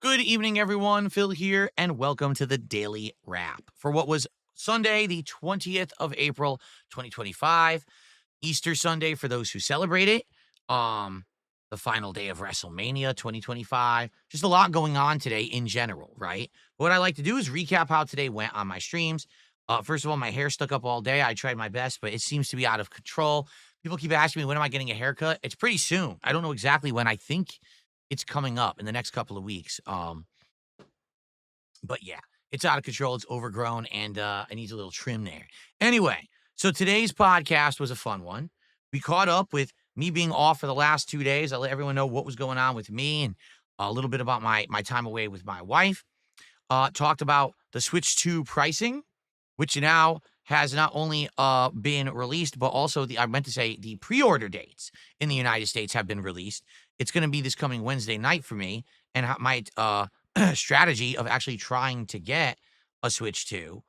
Good evening, everyone. Phil here, and welcome to the Daily Wrap for what was Sunday, the 20th of April, 2025. Easter Sunday for those who celebrate it. The final day of WrestleMania 2025. Just a lot going on today in general, right? What I like to do is recap how today went on my streams. First of all, my hair stuck up all day. I tried my best, but it seems to be out of control. People keep asking me, when am I getting a haircut? It's pretty soon. I don't know exactly when. I think it's coming up in the next couple of weeks. But yeah, it's out of control. It's overgrown and it needs a little trim there. Anyway, so today's podcast was a fun one. We caught up with me being off for the last 2 days. I let everyone know what was going on with me and a little bit about my time away with my wife. Talked about the Switch 2 pricing, which now has not only been released, but also I meant to say the pre-order dates in the United States have been released. It's going to be this coming Wednesday night for me, and my strategy of actually trying to get a Switch 2,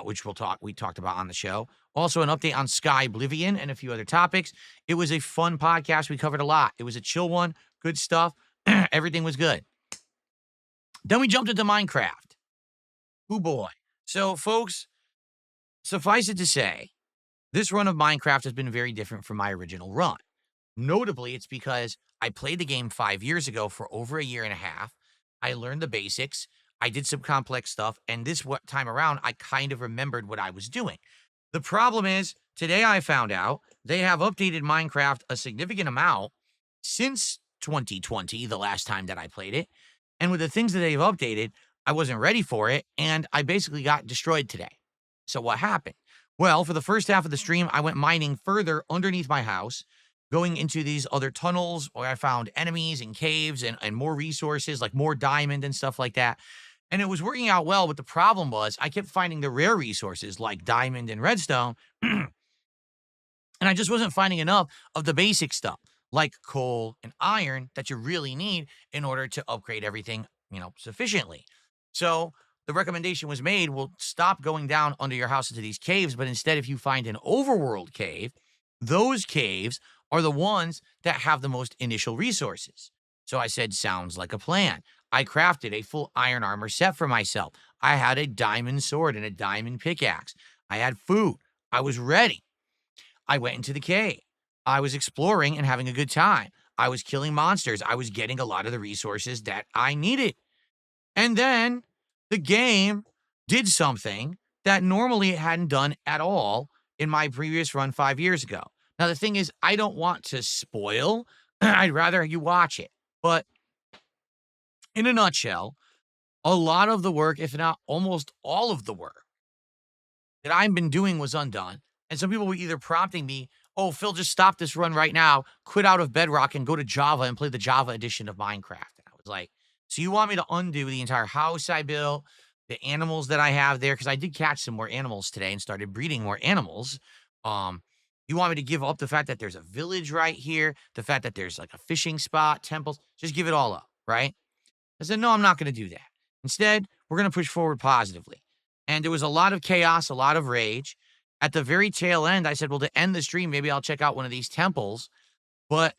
which we talked about on the show. Also, an update on Sky Oblivion and a few other topics. It was a fun podcast. We covered a lot. It was a chill one, good stuff. Everything was good. Then we jumped into Minecraft. Oh boy. So, folks, suffice it to say, this run of Minecraft has been very different from my original run. Notably, it's because I played the game 5 years ago for over a year and a half. I learned the basics. I did some complex stuff. And this time around, I kind of remembered what I was doing. The problem is, today I found out they have updated Minecraft a significant amount since 2020, the last time that I played it. And with the things that they've updated, I wasn't ready for it. And I basically got destroyed today. So what happened? Well, for the first half of the stream, I went mining further underneath my house, going into these other tunnels where I found enemies and caves and more resources, like more diamond and stuff like that. And it was working out well, but the problem was I kept finding the rare resources like diamond and redstone, and I just wasn't finding enough of the basic stuff like coal and iron that you really need in order to upgrade everything, sufficiently. So the recommendation was made, well, stop going down under your house into these caves, but instead, if you find an overworld cave, those caves are the ones that have the most initial resources. So I said, sounds like a plan. I crafted a full iron armor set for myself. I had a diamond sword and a diamond pickaxe. I had food. I was ready. I went into the cave. I was exploring and having a good time. I was killing monsters. I was getting a lot of the resources that I needed. And then the game did something that normally it hadn't done at all in my previous run 5 years ago. Now, the thing is, I don't want to spoil. I'd rather you watch it. But in a nutshell, a lot of the work, if not almost all of the work that I've been doing was undone. And some people were either prompting me, oh, Phil, just stop this run right now, quit out of Bedrock and go to Java and play the Java edition of Minecraft. And I was like, so you want me to undo the entire house I built, the animals that I have there? Because I did catch some more animals today and started breeding more animals. You want me to give up the fact that there's a village right here, the fact that there's like a fishing spot, temples, just give it all up, right? I said, no, I'm not going to do that. Instead, we're going to push forward positively. And there was a lot of chaos, a lot of rage. At the very tail end, I said, well, to end the stream, maybe I'll check out one of these temples. But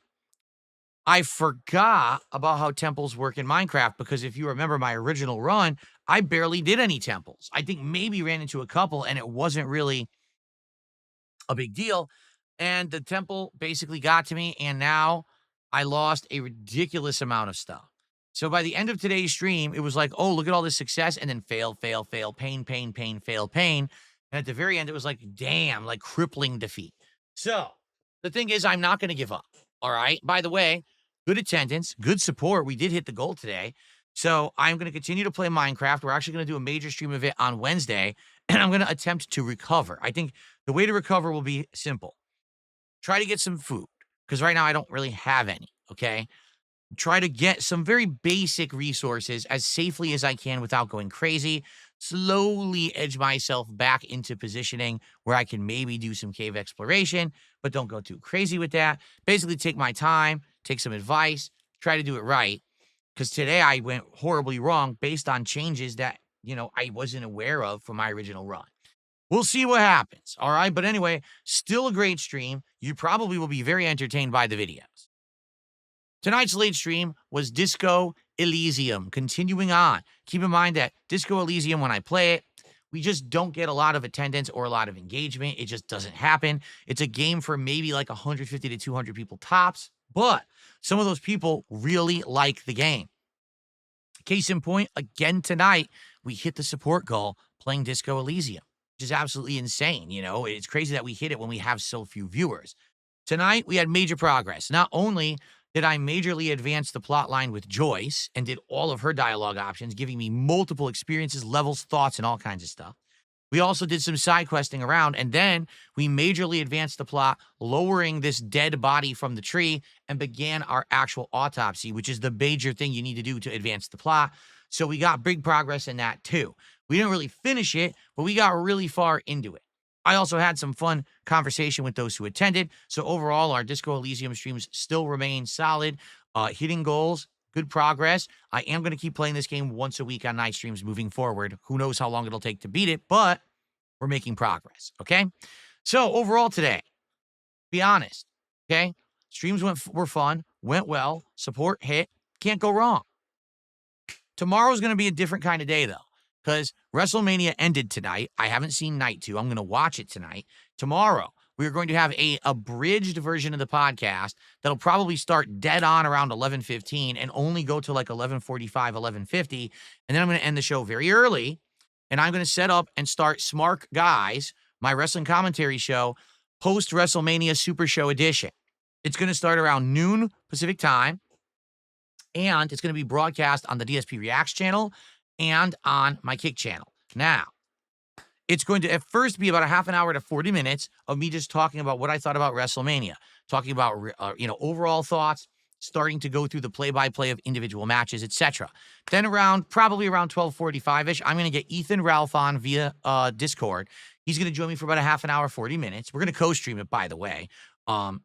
I forgot about how temples work in Minecraft, because if you remember my original run, I barely did any temples. I think maybe ran into a couple, and it wasn't really a big deal. And the temple basically got to me, and now I lost a ridiculous amount of stuff. So by the end of today's stream, it was like, oh, look at all this success, and then fail, fail, fail, pain, pain, pain, fail, pain. And at the very end, it was like, damn, like crippling defeat. So the thing is, I'm not going to give up. All right. By the way, good attendance, good support. We did hit the goal today. So I'm going to continue to play Minecraft. We're actually going to do a major stream of it on Wednesday, and I'm going to attempt to recover. I think the way to recover will be simple. Try to get some food, because right now I don't really have any. Okay. Try to get some very basic resources as safely as I can without going crazy. Slowly edge myself back into positioning where I can maybe do some cave exploration, but don't go too crazy with that. Basically, take my time, take some advice, try to do it right. Because today I went horribly wrong based on changes that, I wasn't aware of from my original run. We'll see what happens. All right. But anyway, still a great stream. You probably will be very entertained by the videos. Tonight's late stream was Disco Elysium. Continuing on, keep in mind that Disco Elysium, when I play it, we just don't get a lot of attendance or a lot of engagement. It just doesn't happen. It's a game for maybe like 150 to 200 people tops, but some of those people really like the game. Case in point, again tonight, we hit the support goal playing Disco Elysium, which is absolutely insane. You know, it's crazy that we hit it when we have so few viewers. Tonight, we had major progress. Not only did I majorly advance the plot line with Joyce and did all of her dialogue options, giving me multiple experiences, levels, thoughts, and all kinds of stuff. We also did some side questing around, and then we majorly advanced the plot, lowering this dead body from the tree and began our actual autopsy, which is the major thing you need to do to advance the plot. So we got big progress in that too. We didn't really finish it, but we got really far into it. I also had some fun conversation with those who attended. So overall, our Disco Elysium streams still remain solid, hitting goals, good progress. I am going to keep playing this game once a week on night streams moving forward. Who knows how long it'll take to beat it, but we're making progress, okay? So overall today, be honest, okay? Streams were fun, went well, support hit, can't go wrong. Tomorrow's going to be a different kind of day, though, because WrestleMania ended tonight. I haven't seen Night 2. I'm going to watch it tonight. Tomorrow, we are going to have a abridged version of the podcast that'll probably start dead on around 11:15 and only go to like 11:45, 11:50. And then I'm going to end the show very early, and I'm going to set up and start Smart Guys, my wrestling commentary show, post-WrestleMania Super Show edition. It's going to start around noon Pacific time, and it's going to be broadcast on the DSP Reacts channel and on my Kick channel. Now, it's going to at first be about a half an hour to 40 minutes of me just talking about what I thought about WrestleMania, talking about overall thoughts, starting to go through the play-by-play of individual matches, etc. Then probably around 12:45-ish, I'm going to get Ethan Ralph on via Discord. He's going to join me for about a half an hour, 40 minutes. We're going to co-stream it, by the way. And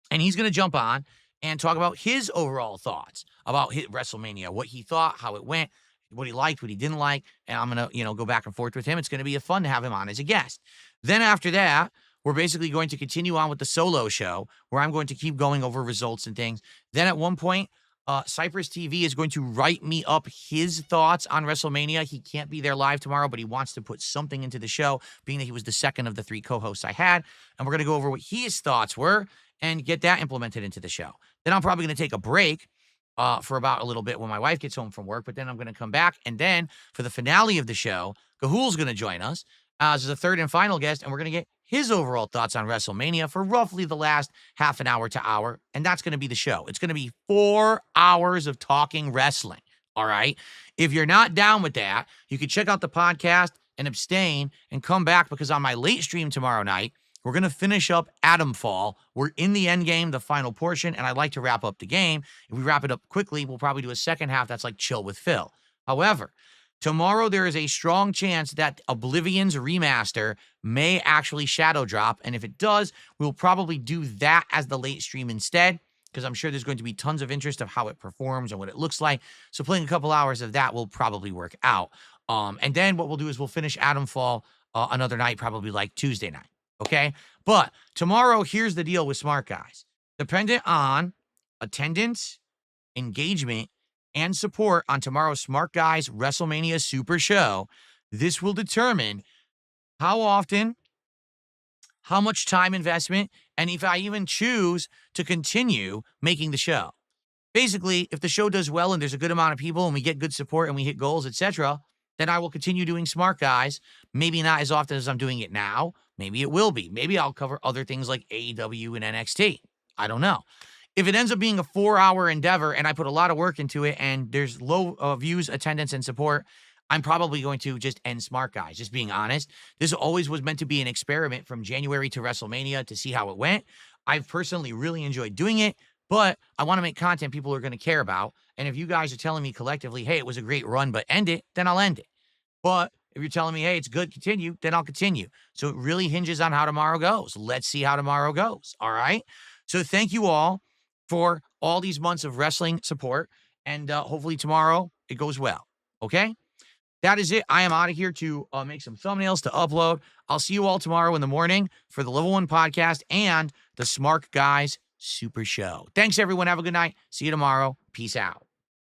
he's going to jump on and talk about his overall thoughts about WrestleMania, what he thought, how it went, what he liked, what he didn't like, and I'm going to, go back and forth with him. It's going to be fun to have him on as a guest. Then after that, we're basically going to continue on with the solo show where I'm going to keep going over results and things. Then at one point, Cypress TV is going to write me up his thoughts on WrestleMania. He can't be there live tomorrow, but he wants to put something into the show, being that he was the second of the 3 co-hosts I had. And we're going to go over what his thoughts were and get that implemented into the show. Then I'm probably going to take a break for about a little bit when my wife gets home from work, but then I'm going to come back. And then for the finale of the show, Gahul's going to join us as the third and final guest, and we're going to get his overall thoughts on WrestleMania for roughly the last half an hour to hour, and that's going to be the show. It's going to be 4 hours of talking wrestling, all right? If you're not down with that, you can check out the podcast and abstain and come back, because on my late stream tomorrow night, we're going to finish up Atom Fall. We're in the end game, the final portion, and I'd like to wrap up the game. If we wrap it up quickly, we'll probably do a second half that's like Chill with Phil. However, tomorrow there is a strong chance that Oblivion's remaster may actually shadow drop, and if it does, we'll probably do that as the late stream instead, because I'm sure there's going to be tons of interest of how it performs and what it looks like. So playing a couple hours of that will probably work out. And then what we'll do is we'll finish Atom Fall another night, probably like Tuesday night. Okay, but tomorrow, here's the deal with Smart Guys. Dependent on attendance, engagement, and support on tomorrow's Smart Guys WrestleMania Super Show, this will determine how often, how much time investment, and if I even choose to continue making the show. Basically, if the show does well and there's a good amount of people and we get good support and we hit goals, etc., then I will continue doing Smart Guys. Maybe not as often as I'm doing it now. Maybe it will be. Maybe I'll cover other things like AEW and NXT. I don't know. If it ends up being a 4-hour endeavor and I put a lot of work into it and there's low views, attendance, and support, I'm probably going to just end Smart Guys, just being honest. This always was meant to be an experiment from January to WrestleMania to see how it went. I've personally really enjoyed doing it, but I want to make content people are going to care about. And if you guys are telling me collectively, hey, it was a great run, but end it, then I'll end it. But if you're telling me, hey, it's good, continue, then I'll continue. So it really hinges on how tomorrow goes. Let's see how tomorrow goes, all right? So thank you all for all these months of wrestling support, and hopefully tomorrow it goes well, okay? That is it. I am out of here to make some thumbnails to upload. I'll see you all tomorrow in the morning for the Level 1 podcast and the Smart Guys Super Show. Thanks, everyone. Have a good night. See you tomorrow. Peace out.